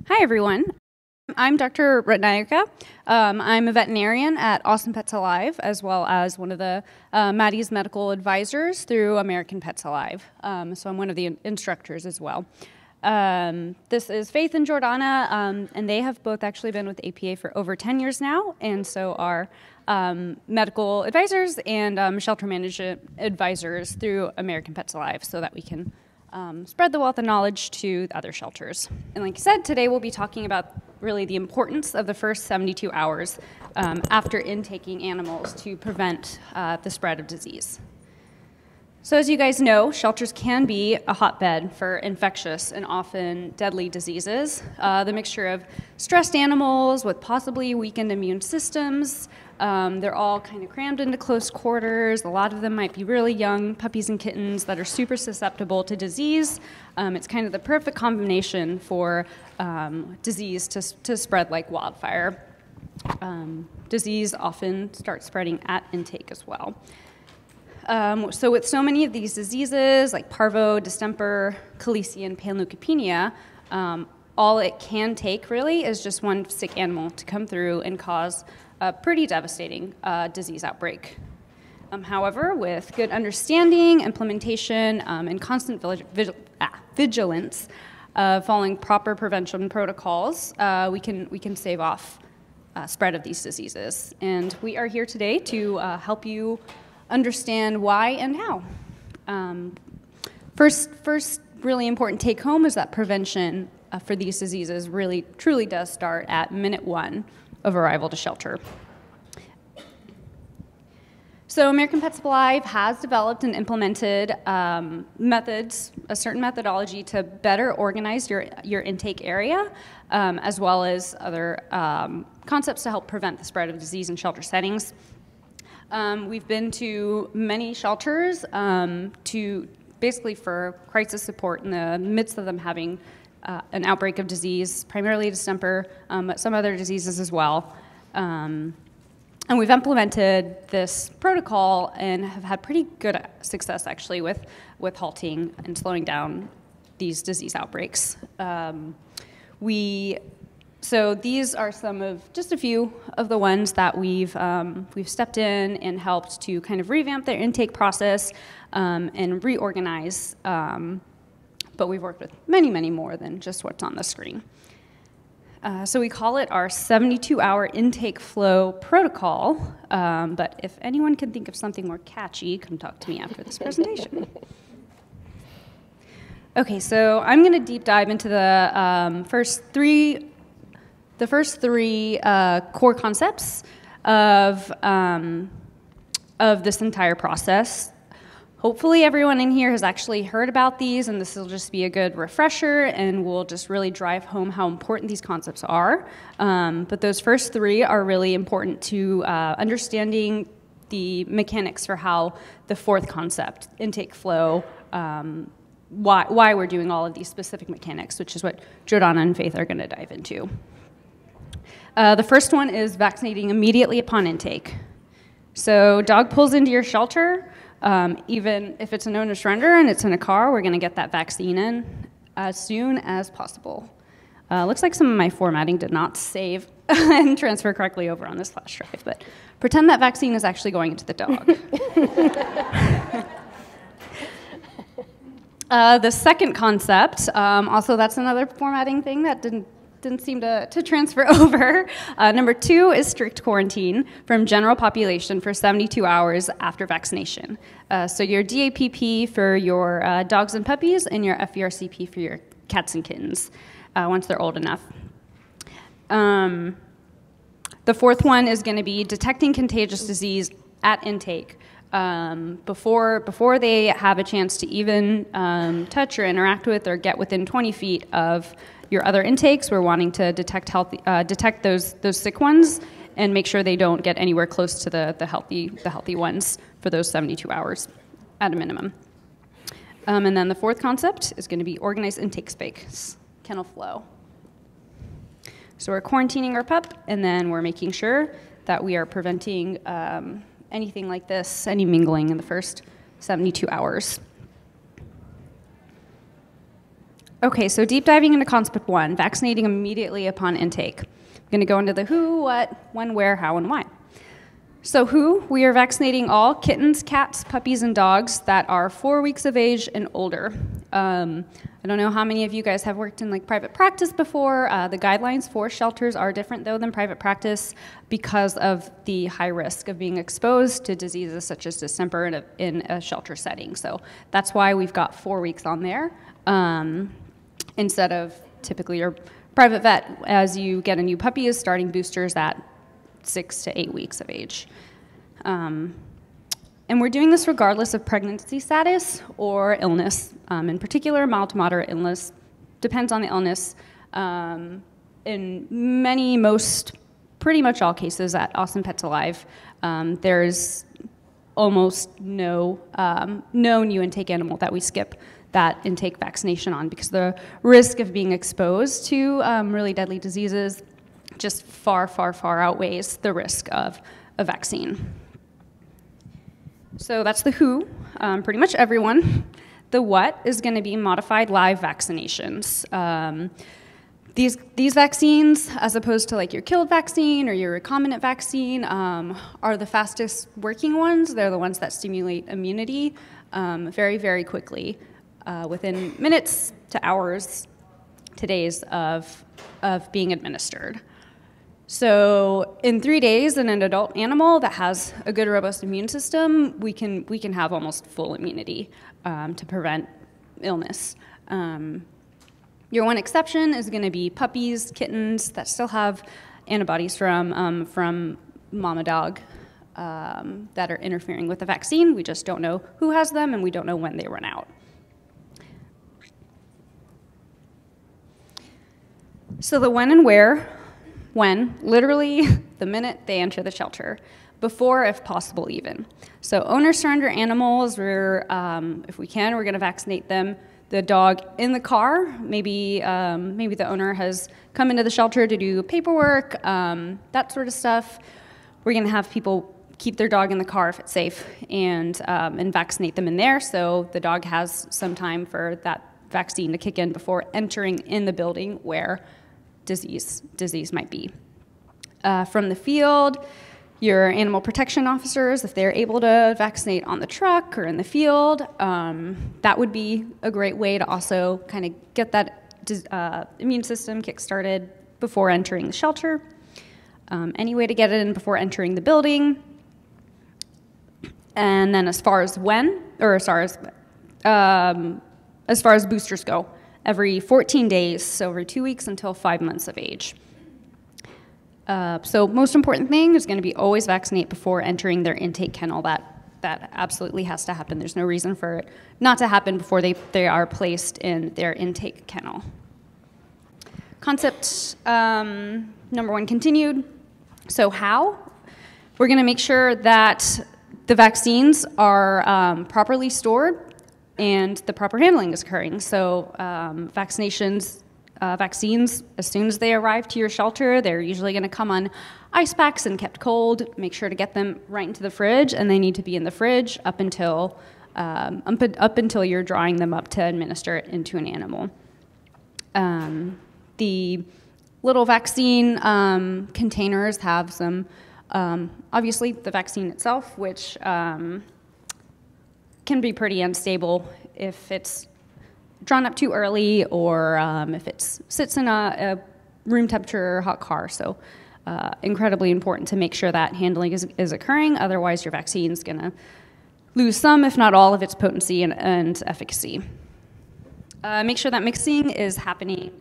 Hi, everyone. I'm Dr. Ratnayaka. I'm a veterinarian at Awesome Pets Alive, as well as one of the Maddie's medical advisors through American Pets Alive. So I'm one of the instructors as well. This is Faith and Jordana, and they have both actually been with APA for over 10 years now, and so are medical advisors and shelter management advisors through American Pets Alive so that we can spread the wealth of knowledge to the other shelters. And like I said, today we'll be talking about really the importance of the first 72 hours after intaking animals to prevent the spread of disease. So as you guys know, shelters can be a hotbed for infectious and often deadly diseases. The mixture of stressed animals with possibly weakened immune systems, they're all kind of crammed into close quarters. A lot of them might be really young puppies and kittens that are super susceptible to disease. It's kind of the perfect combination for disease to spread like wildfire. Disease often starts spreading at intake as well. So with so many of these diseases like parvo, distemper, calici, and panleukopenia, all it can take really is just one sick animal to come through and cause a pretty devastating disease outbreak. However, with good understanding, implementation, and constant vigilance, following proper prevention protocols, we can stave off spread of these diseases. And we are here today to help you understand why and how. First really important take home is that prevention for these diseases really truly does start at minute 1 of arrival to shelter. So American Pets Alive has developed and implemented methods, a certain methodology to better organize your intake area, as well as other concepts to help prevent the spread of disease in shelter settings. We've been to many shelters to basically for crisis support in the midst of them having an outbreak of disease, primarily distemper, but some other diseases as well. And we've implemented this protocol and have had pretty good success actually with halting and slowing down these disease outbreaks. So these are just a few of the ones that we've stepped in and helped to kind of revamp their intake process and reorganize. But we've worked with many, many more than just what's on the screen. So we call it our 72-hour intake flow protocol. But if anyone can think of something more catchy, come talk to me after this presentation. Okay, so I'm going to deep dive into the first three core concepts of this entire process. Hopefully everyone in here has actually heard about these, and this will just be a good refresher, and we'll just really drive home how important these concepts are. But those first 3 are really important to understanding the mechanics for how the 4th concept, intake flow, why we're doing all of these specific mechanics, which is what Jordana and Faith are going to dive into. The first one is vaccinating immediately upon intake. So dog pulls into your shelter, even if it's a known to surrender and it's in a car, we're going to get that vaccine in as soon as possible. Looks like some of my formatting did not save and transfer correctly over on this flash drive, but pretend that vaccine is actually going into the dog. The second concept, also that's another formatting thing that didn't seem to transfer over. Number 2 is strict quarantine from general population for 72 hours after vaccination. So your DAPP for your dogs and puppies and your FERCP for your cats and kittens once they're old enough. The 4th one is going to be detecting contagious disease at intake. Before they have a chance to even touch or interact with or get within 20 feet of your other intakes, we're wanting to detect those sick ones and make sure they don't get anywhere close to the healthy ones for those 72 hours at a minimum. And then the 4th concept is going to be organized intake space, kennel flow. So we're quarantining our pup, and then we're making sure that we are preventing anything like this, any mingling in the first 72 hours. Okay, so deep diving into concept 1, vaccinating immediately upon intake. I'm going to go into the who, what, when, where, how, and why. So who, we are vaccinating all kittens, cats, puppies, and dogs that are 4 weeks of age and older. I don't know how many of you guys have worked in like private practice before. The guidelines for shelters are different though than private practice because of the high risk of being exposed to diseases such as distemper in a shelter setting. So that's why we've got 4 weeks on there instead of typically your private vet, as you get a new puppy, is starting boosters at 6 to 8 weeks of age. And we're doing this regardless of pregnancy status or illness. In particular, mild to moderate illness depends on the illness. In pretty much all cases at Awesome Pets Alive, there's almost no new intake animal that we skip that intake vaccination on because the risk of being exposed to really deadly diseases just far, far, far outweighs the risk of a vaccine. So that's the who, pretty much everyone. The what is going to be modified live vaccinations. These vaccines, as opposed to like your killed vaccine or your recombinant vaccine, are the fastest working ones. They're the ones that stimulate immunity very, very quickly, within minutes to hours to days of being administered. So in 3 days, in an adult animal that has a good, robust immune system, we can have almost full immunity to prevent illness. Your one exception is going to be puppies, kittens that still have antibodies from mama dog that are interfering with the vaccine. We just don't know who has them, and we don't know when they run out. So the when and where. When, literally the minute they enter the shelter, before if possible even. So owner surrender animals, if we can, we're gonna vaccinate them. The dog in the car, maybe the owner has come into the shelter to do paperwork, that sort of stuff. We're gonna have people keep their dog in the car if it's safe and vaccinate them in there so the dog has some time for that vaccine to kick in before entering in the building where disease might be. From the field, your animal protection officers, if they're able to vaccinate on the truck or in the field, that would be a great way to also kind of get that immune system kick-started before entering the shelter. Any way to get it in before entering the building. And then as far as as far as boosters go, every 14 days, so every 2 weeks until 5 months of age. So most important thing is going to be always vaccinate before entering their intake kennel. That absolutely has to happen. There's no reason for it not to happen before they are placed in their intake kennel. Concept number 1 continued. So how? We're going to make sure that the vaccines are properly stored and the proper handling is occurring. So vaccines, as soon as they arrive to your shelter, they're usually going to come on ice packs and kept cold. Make sure to get them right into the fridge, and they need to be in the fridge up until you're drawing them up to administer it into an animal. The little vaccine containers have some, obviously the vaccine itself, which can be pretty unstable if it's drawn up too early or if it sits in a room temperature hot car. So incredibly important to make sure that handling is occurring. Otherwise, your vaccine's going to lose some, if not all, of its potency and efficacy. Make sure that mixing is happening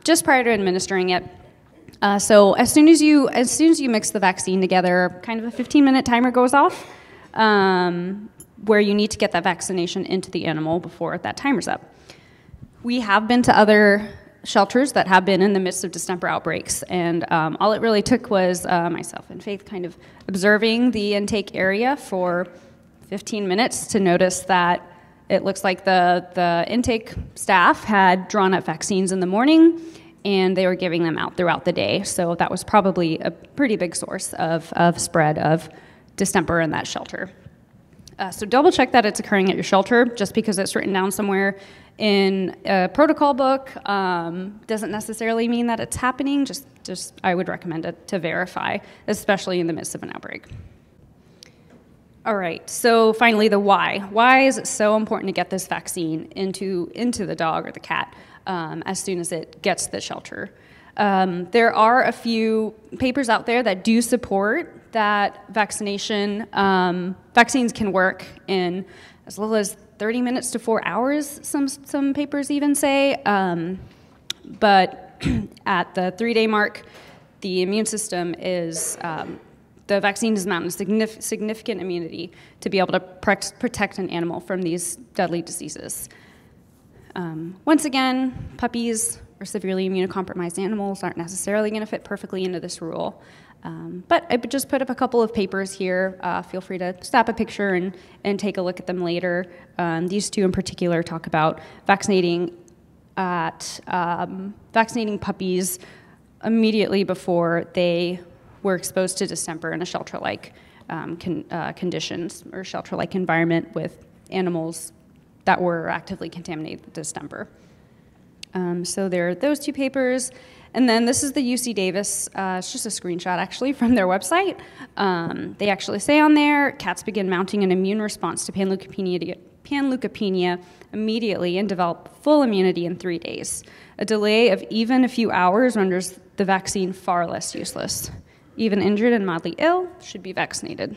just prior to administering it. So as soon as you mix the vaccine together, kind of a 15-minute timer goes off, where you need to get that vaccination into the animal before that timer's up. We have been to other shelters that have been in the midst of distemper outbreaks, and all it really took was myself and Faith kind of observing the intake area for 15 minutes to notice that it looks like the intake staff had drawn up vaccines in the morning, and they were giving them out throughout the day. So that was probably a pretty big source of spread of distemper in that shelter. So double check that it's occurring at your shelter. Just because it's written down somewhere in a protocol book doesn't necessarily mean that it's happening. Just I would recommend it to verify, especially in the midst of an outbreak. All right, so finally the why. Why is it so important to get this vaccine into the dog or the cat as soon as it gets to the shelter? There are a few papers out there that do support that vaccines can work in as little as 30 minutes to 4 hours, some papers even say. But at the 3-day mark, the immune system is, the vaccine is mounting significant immunity to be able to protect an animal from these deadly diseases. Once again, puppies or severely immunocompromised animals aren't necessarily going to fit perfectly into this rule. But I just put up a couple of papers here. Feel free to snap a picture and take a look at them later. These two in particular talk about vaccinating puppies immediately before they were exposed to distemper in a shelter-like conditions or shelter-like environment with animals that were actively contaminated with distemper. So there are those two papers. And then this is the UC Davis, it's just a screenshot actually from their website. They actually say on there, cats begin mounting an immune response to panleukopenia immediately and develop full immunity in 3 days. A delay of even a few hours renders the vaccine far less useless. Even injured and mildly ill should be vaccinated.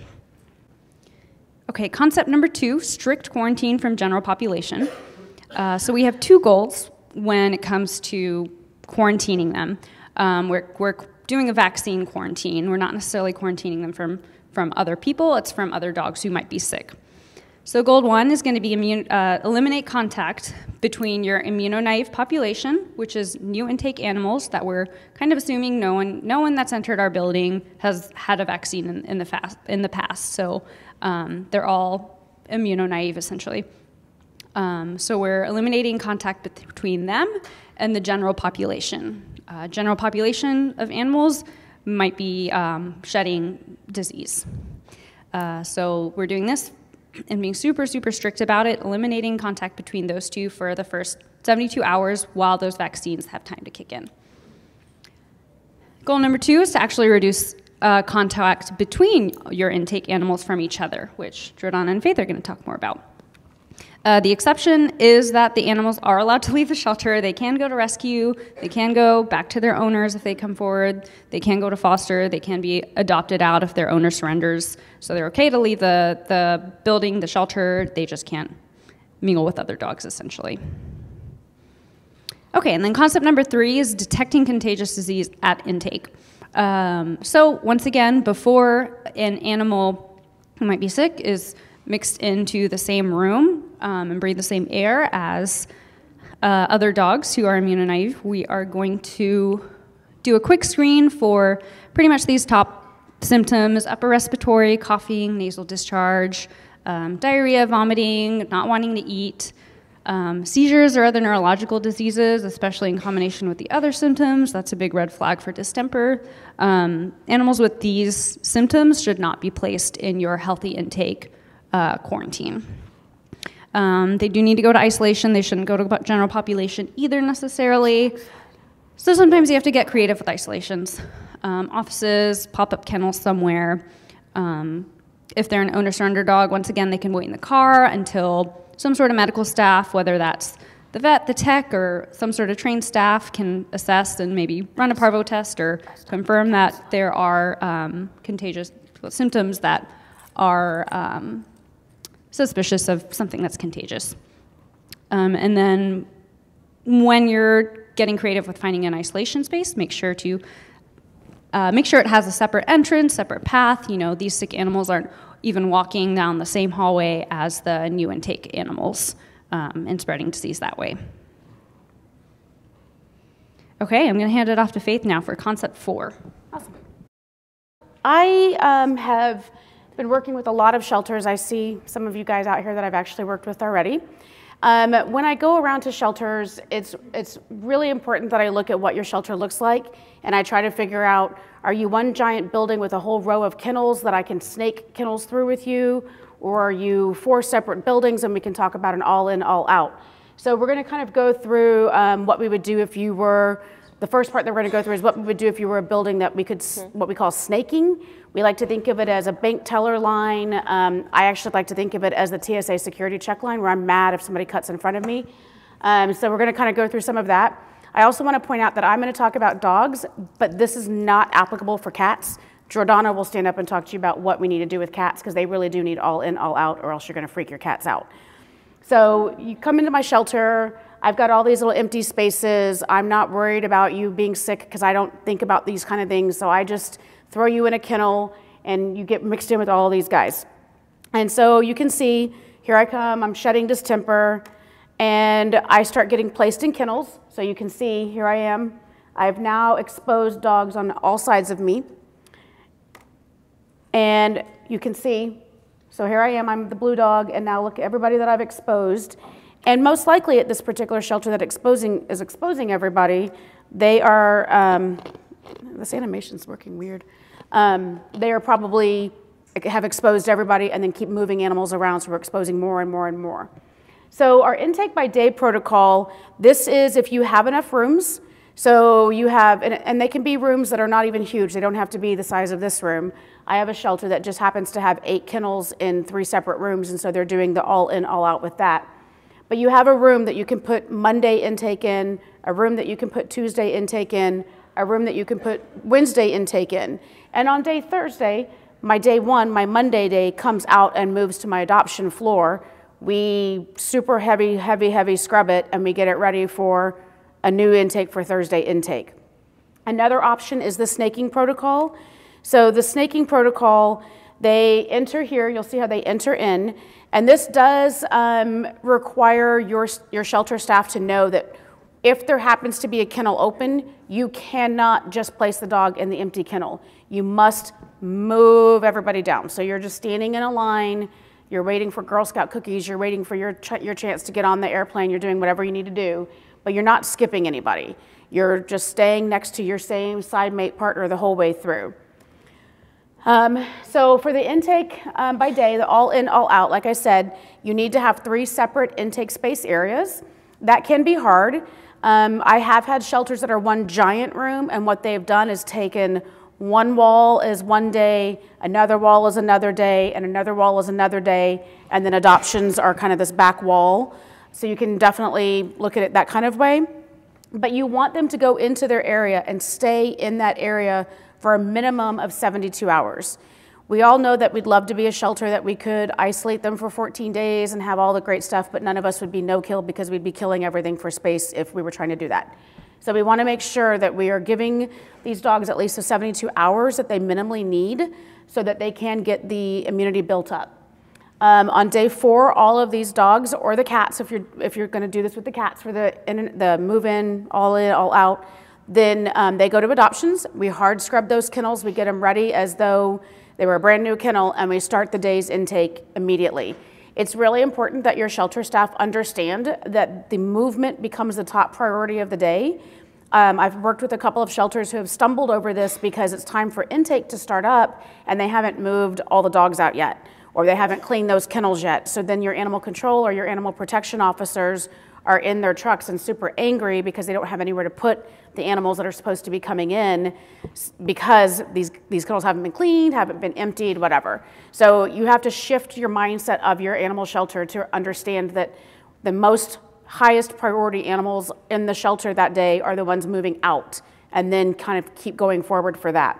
Okay, concept number 2, strict quarantine from general population. So we have 2 goals when it comes to quarantining them. We're doing a vaccine quarantine. We're not necessarily quarantining them from other people. It's from other dogs who might be sick. So goal 1 is going to be eliminate contact between your immunonaive population, which is new intake animals that we're kind of assuming no one that's entered our building has had a vaccine in the past. So they're all immunonaive essentially. So we're eliminating contact between them and the general population. General population of animals might be shedding disease. So we're doing this and being super, super strict about it, eliminating contact between those two for the first 72 hours while those vaccines have time to kick in. Goal number 2 is to actually reduce contact between your intake animals from each other, which Jordan and Faith are going to talk more about. The exception is that the animals are allowed to leave the shelter. They can go to rescue. They can go back to their owners if they come forward. They can go to foster. They can be adopted out if their owner surrenders. So they're okay to leave the building, the shelter. They just can't mingle with other dogs, essentially. Okay, and then concept number 3 is detecting contagious disease at intake. So once again, before an animal who might be sick is mixed into the same room and breathe the same air as other dogs who are immunonaive, we are going to do a quick screen for pretty much these top symptoms: upper respiratory, coughing, nasal discharge, diarrhea, vomiting, not wanting to eat, seizures or other neurological diseases, especially in combination with the other symptoms. That's a big red flag for distemper. Animals with these symptoms should not be placed in your healthy intake quarantine. They do need to go to isolation. They shouldn't go to general population either necessarily. So sometimes you have to get creative with isolations. Offices, pop-up kennels somewhere. If they're an owner-surrender dog, once again, they can wait in the car until some sort of medical staff, whether that's the vet, the tech, or some sort of trained staff, can assess and maybe run a parvo test or confirm that there are contagious symptoms that are suspicious of something that's contagious. And then when you're getting creative with finding an isolation space, make sure it has a separate entrance, separate path. You know, these sick animals aren't even walking down the same hallway as the new intake animals and spreading disease that way. Okay, I'm going to hand it off to Faith now for concept 4. Awesome. I have been working with a lot of shelters. I see some of you guys out here that I've actually worked with already. When I go around to shelters, it's really important that I look at what your shelter looks like, and I try to figure out, are you one giant building with a whole row of kennels that I can snake kennels through with you, or are you 4 separate buildings? And we can talk about an all in, all out. So we're going to kind of go through what we would do if you were, the first part that we're going to go through is what we would do if you were a building that we could, what we call snaking. We like to think of it as a bank teller line. I actually like to think of it as the TSA security check line, where I'm mad if somebody cuts in front of me. So we're going to kind of go through some of that. I also want to point out that I'm going to talk about dogs, but this is not applicable for cats. Jordana will stand up and talk to you about what we need to do with cats, because they really do need all in, all out, or else you're going to freak your cats out. So you come into my shelter. I've got all these little empty spaces. I'm not worried about you being sick because I don't think about these kind of things. So I just throw you in a kennel and you get mixed in with all these guys. And so you can see, here I come, I'm shedding distemper, and I start getting placed in kennels. So you can see, here I am. I've now exposed dogs on all sides of me. And you can see, so here I am, I'm the blue dog, and now look at everybody that I've exposed. And most likely at this particular shelter that is exposing everybody, they are, this animation's working weird. They are probably have exposed everybody and then keep moving animals around, so we're exposing more and more and more. So our intake by day protocol, this is if you have enough rooms. So you have, and they can be rooms that are not even huge. They don't have to be the size of this room. I have a shelter that just happens to have 8 kennels in 3 separate rooms, and so they're doing the all in, all out with that. But you have a room that you can put Monday intake in, a room that you can put Tuesday intake in, a room that you can put Wednesday intake in. And on day Thursday, my day 1, my Monday day, comes out and moves to my adoption floor. We super heavy scrub it, and we get it ready for a new intake for Thursday intake. Another option is the snaking protocol. So the snaking protocol, they enter here, you'll see how they enter in, and this does require your shelter staff to know that if there happens to be a kennel open, you cannot just place the dog in the empty kennel. You must move everybody down. So you're just standing in a line, you're waiting for Girl Scout cookies, you're waiting for your chance to get on the airplane, you're doing whatever you need to do, but you're not skipping anybody. You're just staying next to your same side mate partner the whole way through. So for the intake by day, the all in, all out, like I said, you need to have 3 separate intake space areas. That can be hard. I have had shelters that are one giant room, and what they've done is taken one wall is one day, another wall is another day, and another wall is another day, and then adoptions are kind of this back wall. So you can definitely look at it that kind of way. But you want them to go into their area and stay in that area for a minimum of 72 hours. We all know that we'd love to be a shelter that we could isolate them for 14 days and have all the great stuff, but none of us would be no-kill because we'd be killing everything for space if we were trying to do that. So we want to make sure that we are giving these dogs at least the 72 hours that they minimally need so that they can get the immunity built up. On day 4, all of these dogs, or the cats, if you're going to do this with the cats for the move-in, all in, all out, then they go to adoptions. We hard scrub those kennels. We get them ready as though they were a brand new kennel, and we start the day's intake immediately. It's really important that your shelter staff understand that the movement becomes the top priority of the day. I've worked with a couple of shelters who have stumbled over this because it's time for intake to start up, and they haven't moved all the dogs out yet, or they haven't cleaned those kennels yet. So then your animal control or your animal protection officers are in their trucks and super angry because they don't have anywhere to put the animals that are supposed to be coming in because these kennels haven't been cleaned, haven't been emptied, whatever. So you have to shift your mindset of your animal shelter to understand that the most highest priority animals in the shelter that day are the ones moving out, and then kind of keep going forward for that.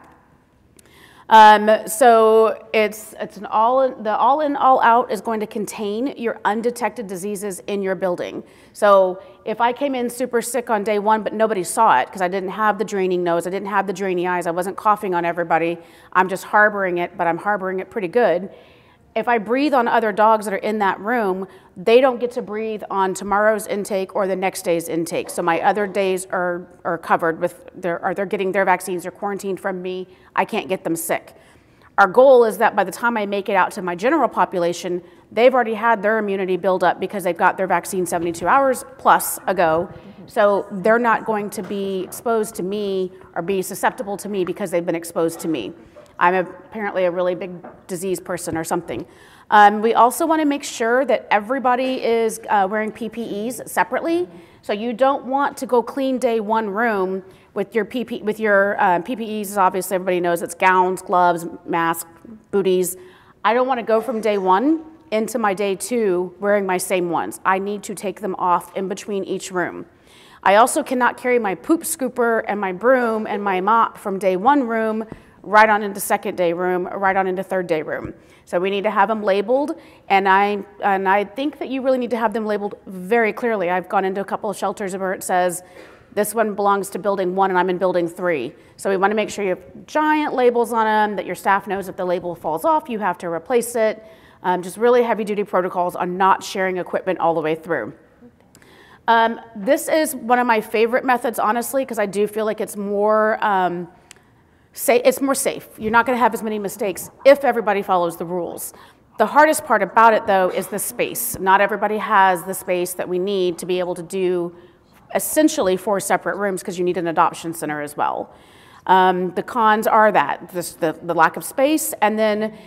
So the all in, all out is going to contain your undetected diseases in your building. So if I came in super sick on day 1, but nobody saw it because I didn't have the draining nose, I didn't have the drainy eyes, I wasn't coughing on everybody, I'm just harboring it, but I'm harboring it pretty good. If I breathe on other dogs that are in that room, they don't get to breathe on tomorrow's intake or the next day's intake. So my other days are covered with, they're getting their vaccines, they're quarantined from me, I can't get them sick. Our goal is that by the time I make it out to my general population, they've already had their immunity build up because they've got their vaccine 72 hours plus ago. So they're not going to be exposed to me or be susceptible to me because they've been exposed to me. I'm apparently a really big disease person or something. We also want to make sure that everybody is wearing PPEs separately. So you don't want to go clean day one room with your PPEs. Obviously, everybody knows it's gowns, gloves, masks, booties. I don't want to go from day one into my day two wearing my same ones. I need to take them off in between each room. I also cannot carry my poop scooper and my broom and my mop from day one room right on into second day room, right on into third day room. So we need to have them labeled, and I think that you really need to have them labeled very clearly. I've gone into a couple of shelters where it says, this one belongs to building 1 and I'm in building 3. So we want to make sure you have giant labels on them, that your staff knows if the label falls off, you have to replace it. Just really heavy duty protocols on not sharing equipment all the way through. This is one of my favorite methods, honestly, because I do feel like it's more safe. You're not going to have as many mistakes if everybody follows the rules. The hardest part about it, though, is the space. Not everybody has the space that we need to be able to do essentially 4 separate rooms, because you need an adoption center as well. The cons are that, the lack of space, and then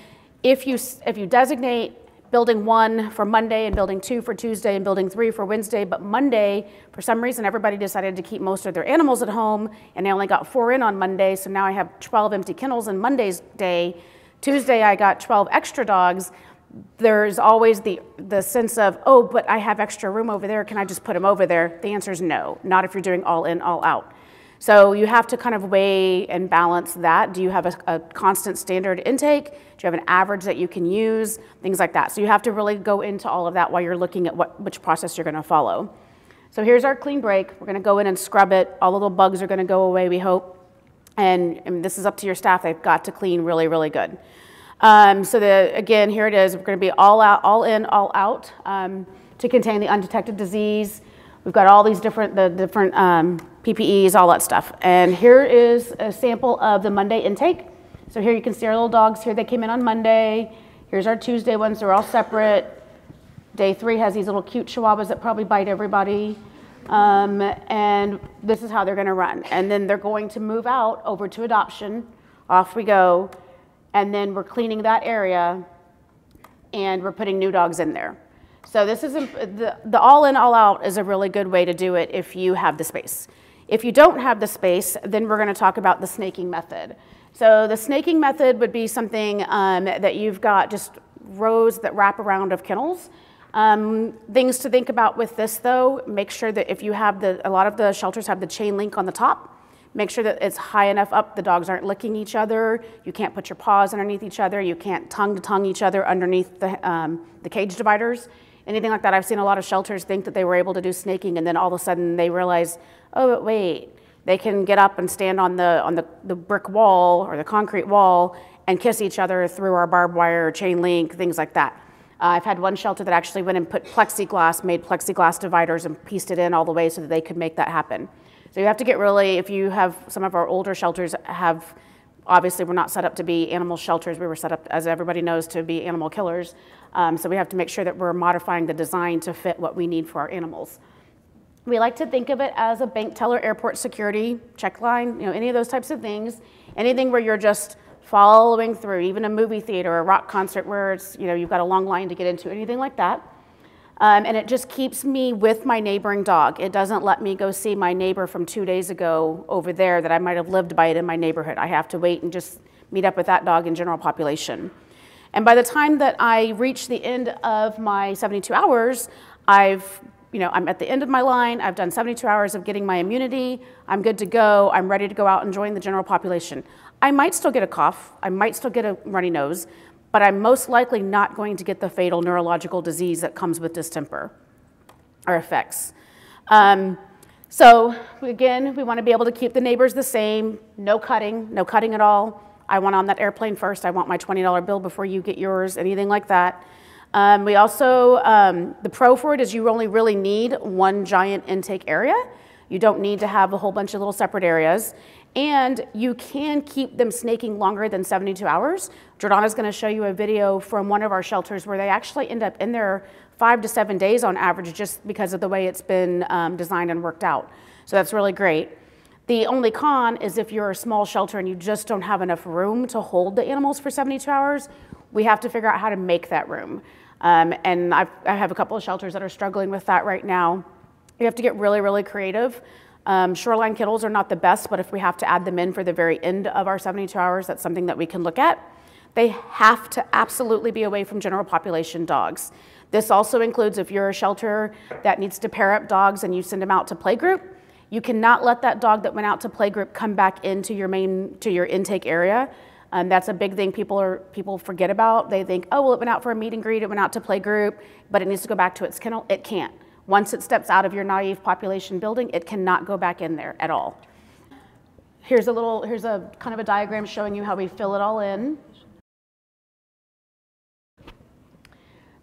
if you designate building 1 for Monday and building 2 for Tuesday and building 3 for Wednesday, but Monday, for some reason, everybody decided to keep most of their animals at home, and I only got 4 in on Monday, so now I have 12 empty kennels on Monday's day. Tuesday, I got 12 extra dogs. There's always the sense of, oh, but I have extra room over there. Can I just put them over there? The answer is no, not if you're doing all in, all out. So you have to kind of weigh and balance that. Do you have a constant standard intake? Do you have an average that you can use? Things like that. So you have to really go into all of that while you're looking at which process you're going to follow. So here's our clean break. We're going to go in and scrub it. All the little bugs are going to go away, we hope. And this is up to your staff. They've got to clean really, really good. Again, here it is. We're going to be all out, all in, all out to contain the undetected disease. We've got all these different PPEs, all that stuff. And here is a sample of the Monday intake. So here you can see our little dogs here. They came in on Monday. Here's our Tuesday ones. They're all separate. Day 3 has these little cute chihuahuas that probably bite everybody. And this is how they're going to run. And then they're going to move out over to adoption. Off we go. And then we're cleaning that area, and we're putting new dogs in there. So this is the all in, all out is a really good way to do it if you have the space. If you don't have the space, then we're going to talk about the snaking method. So the snaking method would be something that you've got just rows that wrap around of kennels. Things to think about with this, though, make sure that if you have a lot of the shelters have the chain link on the top. Make sure that it's high enough up, the dogs aren't licking each other, you can't put your paws underneath each other, you can't tongue-to-tongue each other underneath the cage dividers, anything like that. I've seen a lot of shelters think that they were able to do snaking, and then all of a sudden they realize, oh, but wait, they can get up and stand on the brick wall or the concrete wall and kiss each other through our barbed wire, chain link, things like that. I've had one shelter that actually went and put plexiglass, made plexiglass dividers and pieced it in all the way so that they could make that happen. So you have to get really, if you have, some of our older shelters have, obviously we're not set up to be animal shelters, we were set up, as everybody knows, to be animal killers. So we have to make sure that we're modifying the design to fit what we need for our animals. We like to think of it as a bank teller, airport security, check line, any of those types of things. Anything where you're just following through, even a movie theater or a rock concert where it's, you've got a long line to get into, anything like that. And it just keeps me with my neighboring dog. It doesn't let me go see my neighbor from 2 days ago over there that I might have lived by it in my neighborhood. I have to wait and just meet up with that dog in general population. And by the time that I reach the end of my 72 hours, I'm at the end of my line. I've done 72 hours of getting my immunity. I'm good to go. I'm ready to go out and join the general population. I might still get a cough. I might still get a runny nose. But I'm most likely not going to get the fatal neurological disease that comes with distemper or effects. So again, we want to be able to keep the neighbors the same, no cutting at all. I want on that airplane first. I want my $20 bill before you get yours, anything like that. We also, the pro for it is you only really need one giant intake area. You don't need to have a whole bunch of little separate areas. And you can keep them snaking longer than 72 hours. Jordana's going to show you a video from one of our shelters where they actually end up in there 5 to 7 days on average just because of the way it's been designed and worked out. So that's really great. The only con is if you're a small shelter and you just don't have enough room to hold the animals for 72 hours, we have to figure out how to make that room. And I have a couple of shelters that are struggling with that right now. You have to get really, really creative. Shoreline kennels are not the best, but if we have to add them in for the very end of our 72 hours, that's something that we can look at. They have to absolutely be away from general population dogs. This also includes if you're a shelter that needs to pair up dogs and you send them out to playgroup, you cannot let that dog that went out to playgroup come back into your intake area. That's a big thing people forget about. They think, oh, well, it went out for a meet and greet, it went out to playgroup, but it needs to go back to its kennel. It can't. Once it steps out of your naive population building, it cannot go back in there at all. Here's a kind of a diagram showing you how we fill it all in.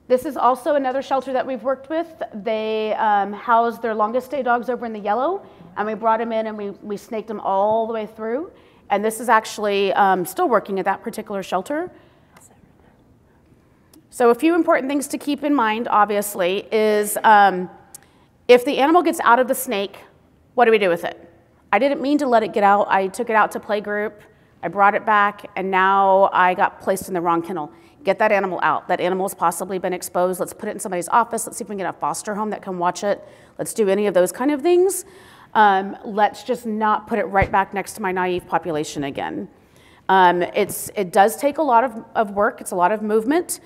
This is also another shelter that we've worked with. They house their longest stay dogs over in the yellow, and we brought them in and we snaked them all the way through. And this is actually still working at that particular shelter. So a few important things to keep in mind, obviously, is if the animal gets out of the snake, what do we do with it? I didn't mean to let it get out. I took it out to playgroup, I brought it back, and now I got placed in the wrong kennel. Get that animal out. That animal's possibly been exposed. Let's put it in somebody's office. Let's see if we can get a foster home that can watch it. Let's do any of those kind of things. Let's just not put it right back next to my naive population again. It does take a lot of work. It's a lot of movement,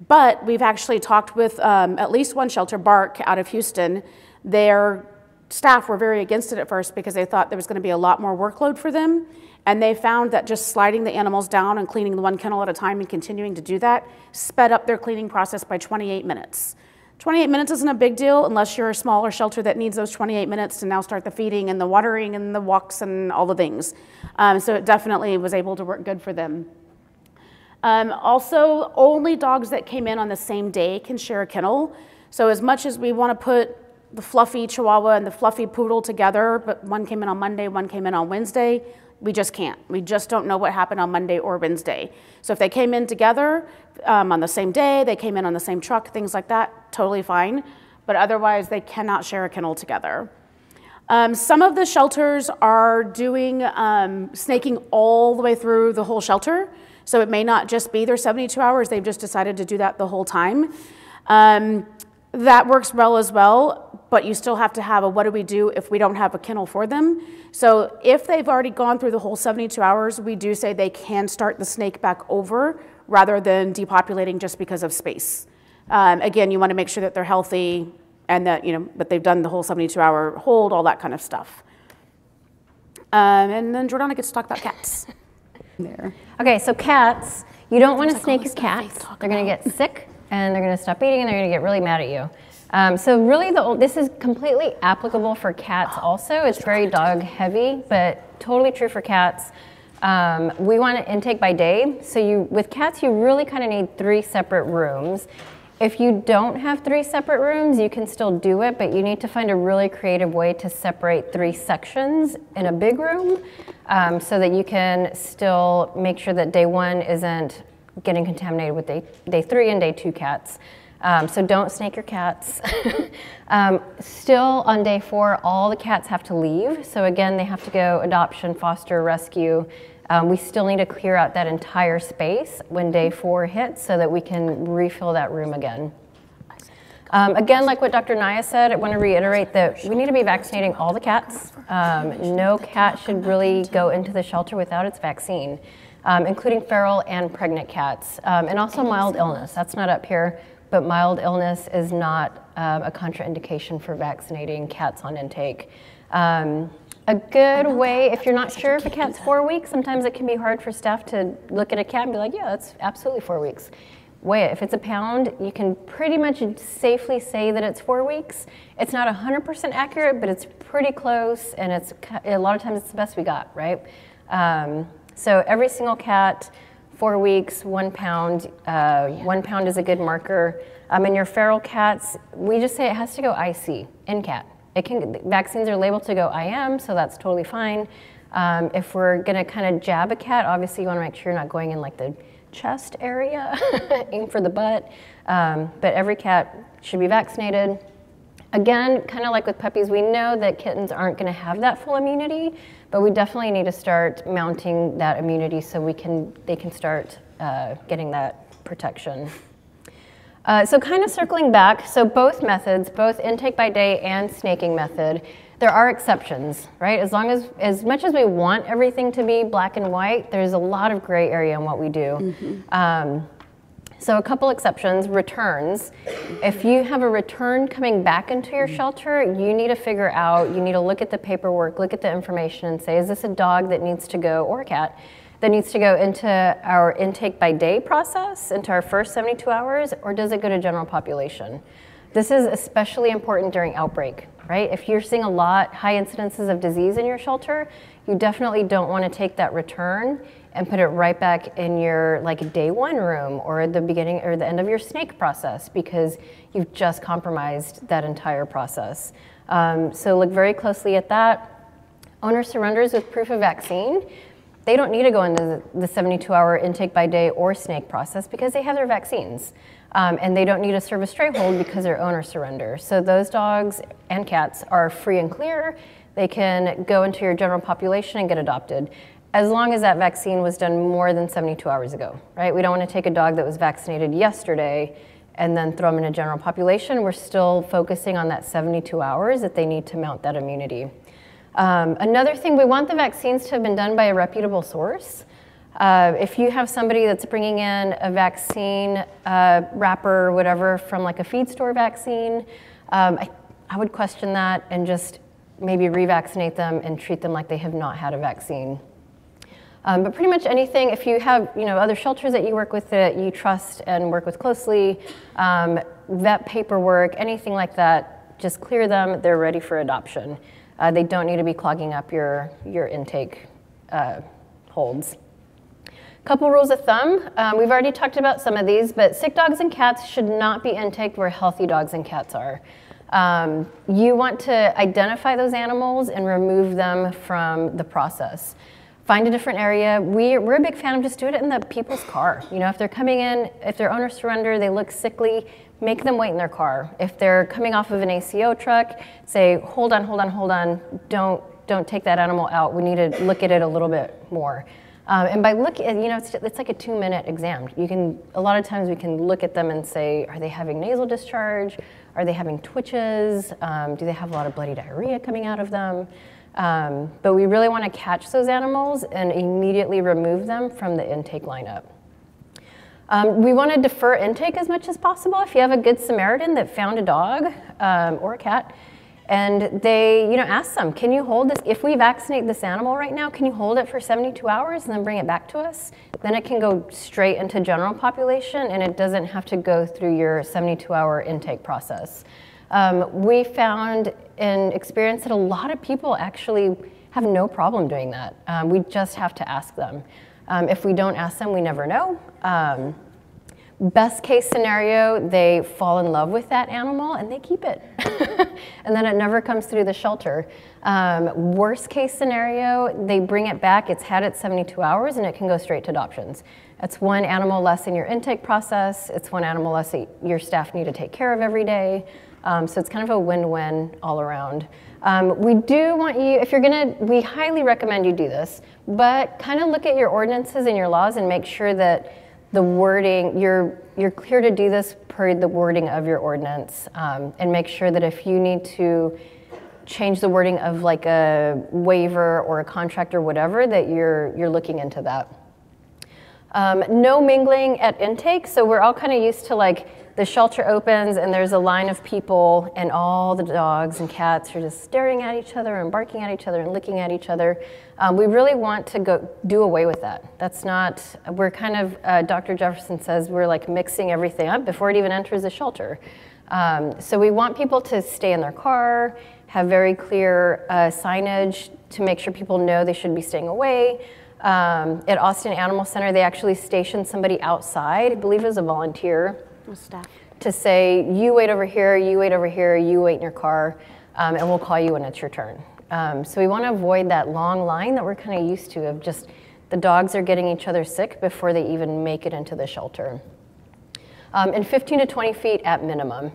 but we've actually talked with at least one shelter, Bark, out of Houston. Their staff were very against it at first because they thought there was going to be a lot more workload for them. And they found that just sliding the animals down and cleaning the one kennel at a time and continuing to do that sped up their cleaning process by 28 minutes. 28 minutes isn't a big deal unless you're a smaller shelter that needs those 28 minutes to now start the feeding and the watering and the walks and all the things. So it definitely was able to work good for them. Also, only dogs that came in on the same day can share a kennel. So as much as we want to put the fluffy Chihuahua and the fluffy Poodle together, but one came in on Monday, one came in on Wednesday, we just can't. We just don't know what happened on Monday or Wednesday. So if they came in together on the same day, they came in on the same truck, things like that, totally fine. But otherwise, they cannot share a kennel together. Some of the shelters are doing snaking all the way through the whole shelter. So it may not just be their 72 hours. They've just decided to do that the whole time. That works well as well, but you still have to have a what do we do if we don't have a kennel for them. So if they've already gone through the whole 72 hours, we do say they can start the snake back over rather than depopulating just because of space. Again, you want to make sure that they're healthy and that, but they've done the whole 72-hour hold, all that kind of stuff. And then Jordana gets to talk about cats. There. Okay, so cats, you don't want to snake your cats. They're going to get sick. And they're going to stop eating, and they're going to get really mad at you. So really, this is completely applicable for cats also. It's very dog heavy, but totally true for cats. We want to intake by day. So with cats, you really kind of need 3 separate rooms. If you don't have 3 separate rooms, you can still do it, but you need to find a really creative way to separate 3 sections in a big room so that you can still make sure that day 1 isn't getting contaminated with day 3 and day 2 cats. So don't snake your cats. Still on day 4, all the cats have to leave. So again, they have to go adoption, foster, rescue. We still need to clear out that entire space when day 4 hits so that we can refill that room again. Again, like what Dr. Naya said, I want to reiterate that we need to be vaccinating all the cats. No cat should really go into the shelter without its vaccine. Including feral and pregnant cats, and also mild illness. That's not up here, but mild illness is not a contraindication for vaccinating cats on intake. A good way, if you're not sure if a cat's 4 weeks, sometimes it can be hard for staff to look at a cat and be like, yeah, that's absolutely 4 weeks. Weigh it. If it's a pound, you can pretty much safely say that it's 4 weeks. It's not 100% accurate, but it's pretty close, and a lot of times it's the best we got, right? So every single cat, 4 weeks, 1 pound. 1 pound is a good marker. And your feral cats, we just say it has to go IC, in-cat. Vaccines are labeled to go IM, so that's totally fine. If we're gonna kind of jab a cat, obviously you wanna make sure you're not going in like the chest area, aim for the butt. But every cat should be vaccinated. Again, kind of like with puppies, we know that kittens aren't going to have that full immunity, but we definitely need to start mounting that immunity so they can start getting that protection. So kind of circling back, so both methods, both intake by day and snaking method, there are exceptions, right? As much as we want everything to be black and white, there's a lot of gray area in what we do. So a couple exceptions, returns. If you have a return coming back into your shelter, you need to figure out, you need to look at the paperwork, look at the information and say, is this a dog that needs to go, or a cat, that needs to go into our intake by day process, into our first 72 hours, or does it go to general population? This is especially important during outbreak, right? If you're seeing a lot, high incidences of disease in your shelter, you definitely don't want to take that return and put it right back in your day one room or the beginning or the end of your snake process, because you've just compromised that entire process. So look very closely at that. Owner surrenders with proof of vaccine, they don't need to go into the 72-hour intake by day or snake process because they have their vaccines. And they don't need to serve a stray hold because they're owner surrender. So those dogs and cats are free and clear. They can go into your general population and get adopted, as long as that vaccine was done more than 72 hours ago, right? We don't want to take a dog that was vaccinated yesterday and then throw them in a general population. We're still focusing on that 72 hours that they need to mount that immunity. Another thing, we want the vaccines to have been done by a reputable source. If you have somebody that's bringing in a vaccine wrapper or whatever from like a feed store vaccine, I would question that and just maybe revaccinate them and treat them like they have not had a vaccine. But pretty much anything, if you have other shelters that you work with that you trust and work with closely, vet paperwork, anything like that, just clear them, they're ready for adoption. They don't need to be clogging up your intake holds. Couple rules of thumb, we've already talked about some of these, but sick dogs and cats should not be intaked where healthy dogs and cats are. You want to identify those animals and remove them from the process. Find a different area. We're a big fan of just doing it in the people's car. If they're coming in, if they're owner surrender, they look sickly, make them wait in their car. If they're coming off of an ACO truck, say, hold on, don't take that animal out. We need to look at it a little bit more. And by looking at, it's like a 2-minute exam. A lot of times we can look at them and say, are they having nasal discharge? Are they having twitches? Do they have a lot of bloody diarrhea coming out of them? But we really want to catch those animals and immediately remove them from the intake lineup. We want to defer intake as much as possible. If you have a good Samaritan that found a dog or a cat, and they ask them, can you hold this? If we vaccinate this animal right now, can you hold it for 72 hours and then bring it back to us? Then it can go straight into general population and it doesn't have to go through your 72-hour intake process. We found in experience that a lot of people actually have no problem doing that. We just have to ask them. If we don't ask them, we never know. Best case scenario, they fall in love with that animal and they keep it. And then it never comes through the shelter. Worst case scenario, they bring it back, it's had its 72 hours and it can go straight to adoptions. That's one animal less in your intake process. It's one animal less that your staff need to take care of every day. So it's kind of a win-win all around. We do want you, we highly recommend you do this, but kind of look at your ordinances and your laws and make sure that the wording, you're clear to do this per the wording of your ordinance, and make sure that if you need to change the wording of like a waiver or a contract or whatever, that you're looking into that. No mingling at intake, so we're all kind of used to like the shelter opens and there's a line of people and all the dogs and cats are just staring at each other and barking at each other and licking at each other. We really want to do away with that. That's not, we're kind of, Dr. Jefferson says we're like mixing everything up before it even enters the shelter. So we want people to stay in their car, have very clear signage to make sure people know they should be staying away. At Austin Animal Center, they actually stationed somebody outside, I believe it was a volunteer, Staff. to say, you wait over here, you wait over here, you wait in your car, and we'll call you when it's your turn. So we want to avoid that long line that we're kind of used to of just the dogs are getting each other sick before they even make it into the shelter. And 15 to 20 feet at minimum.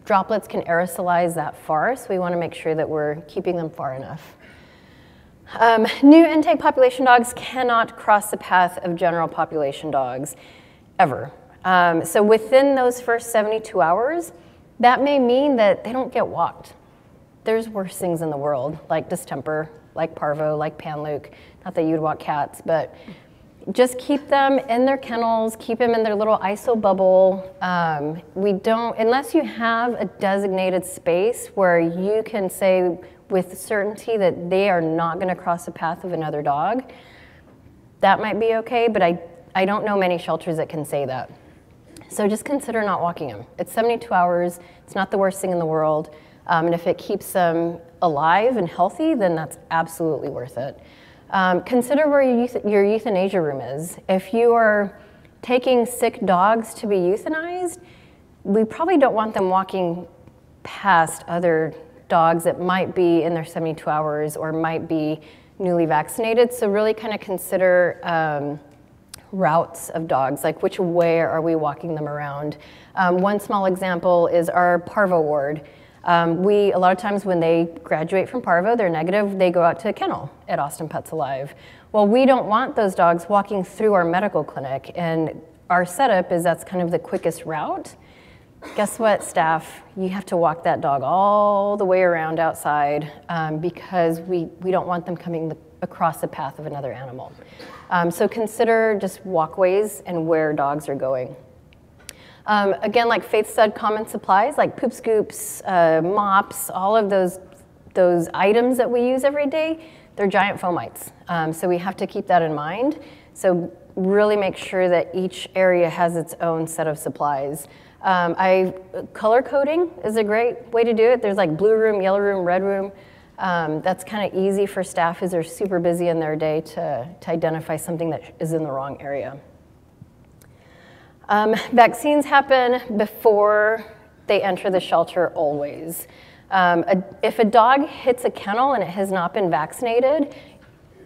droplets can aerosolize that far, so we want to make sure that we're keeping them far enough. New intake population dogs cannot cross the path of general population dogs, ever. So within those first 72 hours, that may mean that they don't get walked. There's worse things in the world, like distemper, like parvo, like panluke. Not that you'd walk cats, but just keep them in their kennels, keep them in their little ISO bubble. We don't, unless you have a designated space where you can say with certainty that they are not gonna cross the path of another dog, that might be okay, but I don't know many shelters that can say that. So just consider not walking them. It's 72 hours, it's not the worst thing in the world, and if it keeps them alive and healthy, then that's absolutely worth it. Consider where your euthanasia room is. If you are taking sick dogs to be euthanized, we probably don't want them walking past other dogs that might be in their 72 hours or might be newly vaccinated. So really kind of consider routes of dogs, like which way are we walking them around. One small example is our parvo ward. A lot of times when they graduate from parvo, they're negative, they go out to a kennel at Austin Pets Alive. Well, we don't want those dogs walking through our medical clinic, and our setup is that's kind of the quickest route. Guess what, staff? You have to walk that dog all the way around outside because we don't want them coming across the path of another animal. So consider just walkways and where dogs are going. Again, like Faith said, common supplies like poop scoops, mops, all of those items that we use every day, they're giant fomites. So we have to keep that in mind. So really make sure that each area has its own set of supplies. Color coding is a great way to do it. There's like blue room, yellow room, red room. That's kind of easy for staff as they're super busy in their day to identify something that is in the wrong area. Vaccines happen before they enter the shelter always. If a dog hits a kennel and it has not been vaccinated,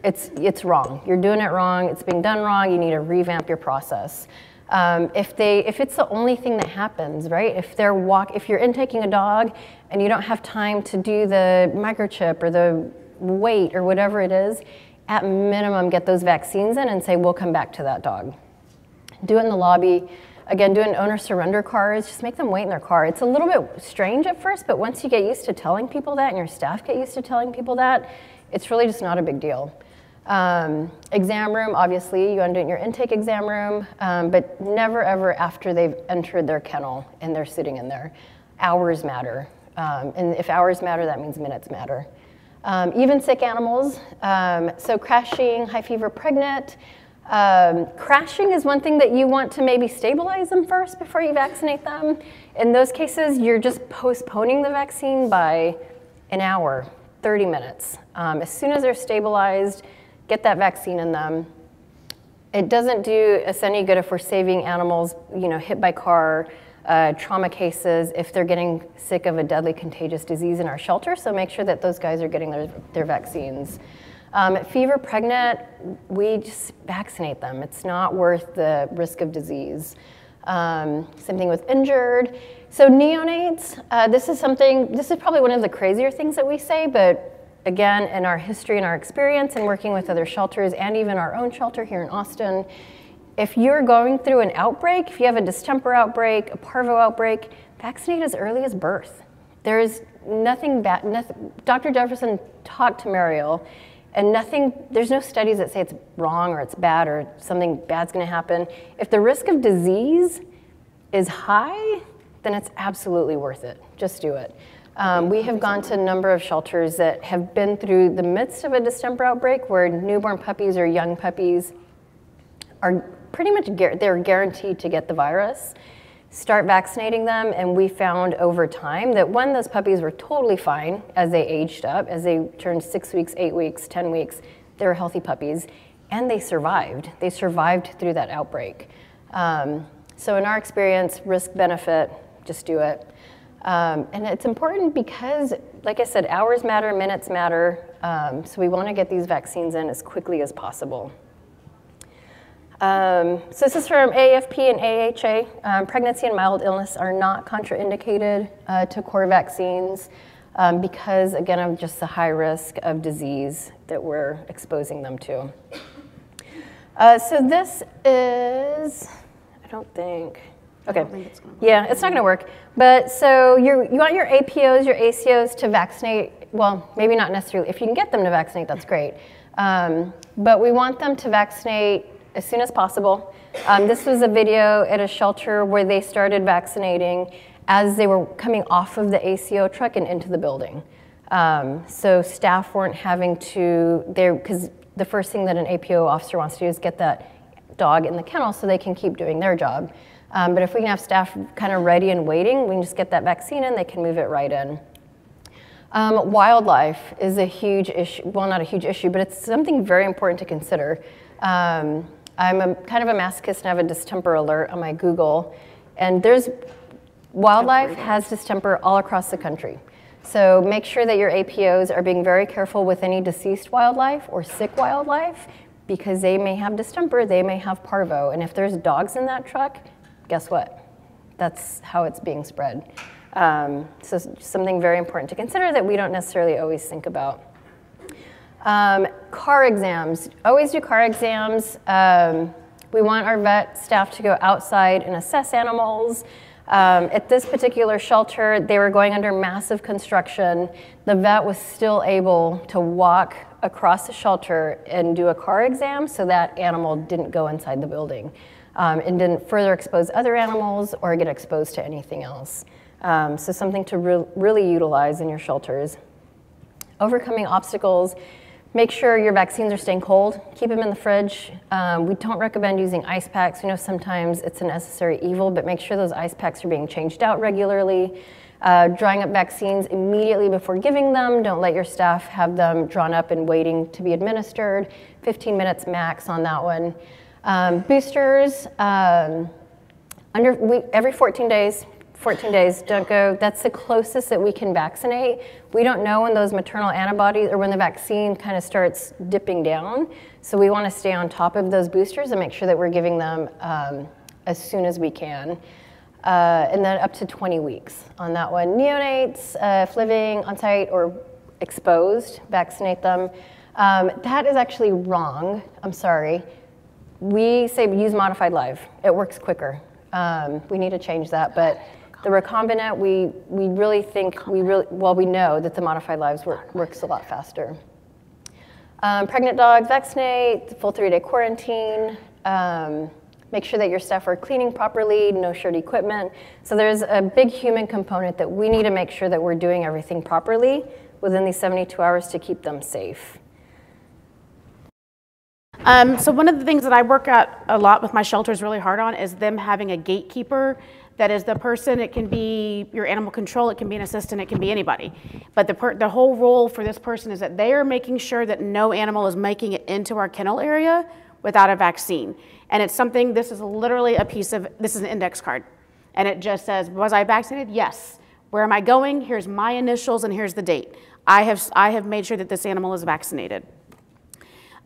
it's wrong. You're doing it wrong, it's being done wrong, you need to revamp your process. If it's the only thing that happens, right? If you're intaking a dog and you don't have time to do the microchip or the weight or whatever it is, at minimum get those vaccines in and say, we'll come back to that dog. Do it in the lobby. Again, doing owner surrender cars, just make them wait in their car. It's a little bit strange at first, but once you get used to telling people that and your staff get used to telling people that, it's really just not a big deal. Exam room, obviously, you want to do it in your intake exam room, but never ever after they've entered their kennel and they're sitting in there. Hours matter, and if hours matter, that means minutes matter. Even sick animals, so crashing, high fever, pregnant. Crashing is one thing that you want to maybe stabilize them first before you vaccinate them. In those cases, you're just postponing the vaccine by an hour, 30 minutes. As soon as they're stabilized, get that vaccine in them. It doesn't do us any good if we're saving animals, hit by car, trauma cases, if they're getting sick of a deadly contagious disease in our shelter, so make sure that those guys are getting their vaccines. Fever, pregnant, we just vaccinate them. It's not worth the risk of disease. Same thing with injured. So neonates, this is probably one of the crazier things that we say, but again, in our history and our experience and working with other shelters and even our own shelter here in Austin, if you're going through an outbreak, if you have a distemper outbreak, a parvo outbreak, vaccinate as early as birth. There's nothing bad, Dr. Jefferson talked to Mariel, and there's no studies that say it's wrong or it's bad or something bad's gonna happen. If the risk of disease is high, then it's absolutely worth it. Just do it. We have gone to a number of shelters that have been through the midst of a distemper outbreak where newborn puppies or young puppies are pretty much, they're guaranteed to get the virus. Start vaccinating them, and we found over time that when those puppies were totally fine as they aged up, as they turned 6 weeks, 8 weeks, 10 weeks, they were healthy puppies, and they survived. They survived through that outbreak. So in our experience, risk-benefit, just do it. And it's important because, like I said, hours matter, minutes matter, so we want to get these vaccines in as quickly as possible. So this is from AAFP and AHA. Pregnancy and mild illness are not contraindicated to core vaccines because, again, of just the high risk of disease that we're exposing them to. So this is, I don't think, okay. Yeah, it's not going to work. But so you want your APOs, your ACOs to vaccinate. Well, maybe not necessarily. If you can get them to vaccinate, that's great. But we want them to vaccinate as soon as possible. This was a video at a shelter where they started vaccinating as they were coming off of the ACO truck and into the building. So staff weren't having to, because the first thing that an APO officer wants to do is get that dog in the kennel so they can keep doing their job. But if we can have staff kind of ready and waiting, we can just get that vaccine in, they can move it right in. Wildlife is a huge issue, well, not a huge issue, but it's something very important to consider. I'm kind of a masochist and I have a distemper alert on my Google, and wildlife has distemper all across the country. So make sure that your APOs are being very careful with any deceased wildlife or sick wildlife, because they may have distemper, they may have parvo, and if there's dogs in that truck, guess what? That's how it's being spread. So something very important to consider that we don't necessarily always think about. Car exams, always do car exams. We want our vet staff to go outside and assess animals. At this particular shelter, they were going under massive construction. The vet was still able to walk across the shelter and do a car exam so that animal didn't go inside the building and didn't further expose other animals or get exposed to anything else. So something to really utilize in your shelters. Overcoming obstacles. Make sure your vaccines are staying cold. Keep them in the fridge. We don't recommend using ice packs. We know sometimes it's a necessary evil, but make sure those ice packs are being changed out regularly. Drying up vaccines immediately before giving them. Don't let your staff have them drawn up and waiting to be administered. 15 minutes max on that one. Boosters, every 14 days, don't go. That's the closest that we can vaccinate. We don't know when those maternal antibodies or when the vaccine kind of starts dipping down. So we want to stay on top of those boosters and make sure that we're giving them as soon as we can. And then up to 20 weeks on that one. Neonates, if living on site or exposed, vaccinate them. That is actually wrong. I'm sorry. We say use modified live. It works quicker. We need to change that, but the recombinant, we really think, we know that the modified lives works a lot faster. Pregnant dogs, vaccinate, full 3-day quarantine. Make sure that your staff are cleaning properly, no shared equipment. So there's a big human component that we need to make sure that we're doing everything properly within these 72 hours to keep them safe. So one of the things that I work at a lot with my shelters really hard on is them having a gatekeeper. That is the person. It can be your animal control, it can be an assistant, it can be anybody. But the whole role for this person is that they are making sure that no animal is making it into our kennel area without a vaccine. And it's something, this is literally this is an index card. And it just says, was I vaccinated? Yes. Where am I going? Here's my initials and here's the date. I have made sure that this animal is vaccinated.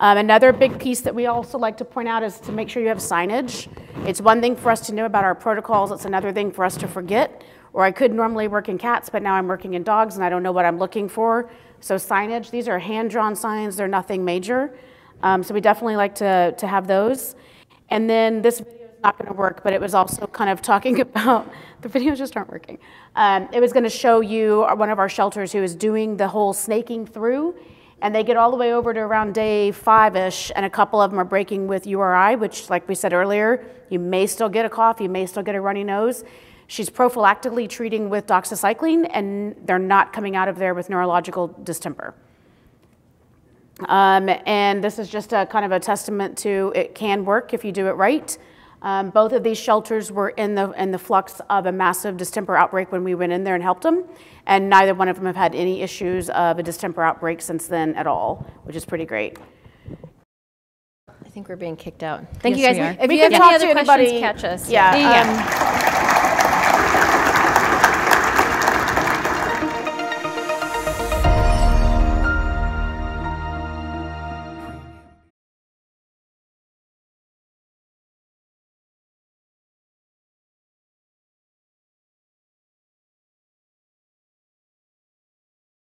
Another big piece that we also like to point out is to make sure you have signage. It's one thing for us to know about our protocols, it's another thing for us to forget. Or I could normally work in cats, but now I'm working in dogs and I don't know what I'm looking for. So signage, these are hand-drawn signs, they're nothing major. So we definitely like to have those. And then this video is not gonna work, but it was also kind of talking about, the videos just aren't working. It was gonna show you one of our shelters who is doing the whole snaking through. And they get all the way over to around day 5-ish, and a couple of them are breaking with URI, which, like we said earlier, you may still get a cough, you may still get a runny nose. She's prophylactically treating with doxycycline, and they're not coming out of there with neurological distemper. And this is just a kind of a testament to it can work if you do it right. Both of these shelters were in the flux of a massive distemper outbreak when we went in there and helped them, and neither one of them have had any issues of a distemper outbreak since then at all, which is pretty great. I think we're being kicked out. Thank you guys. If you have any other questions, catch us. Yeah.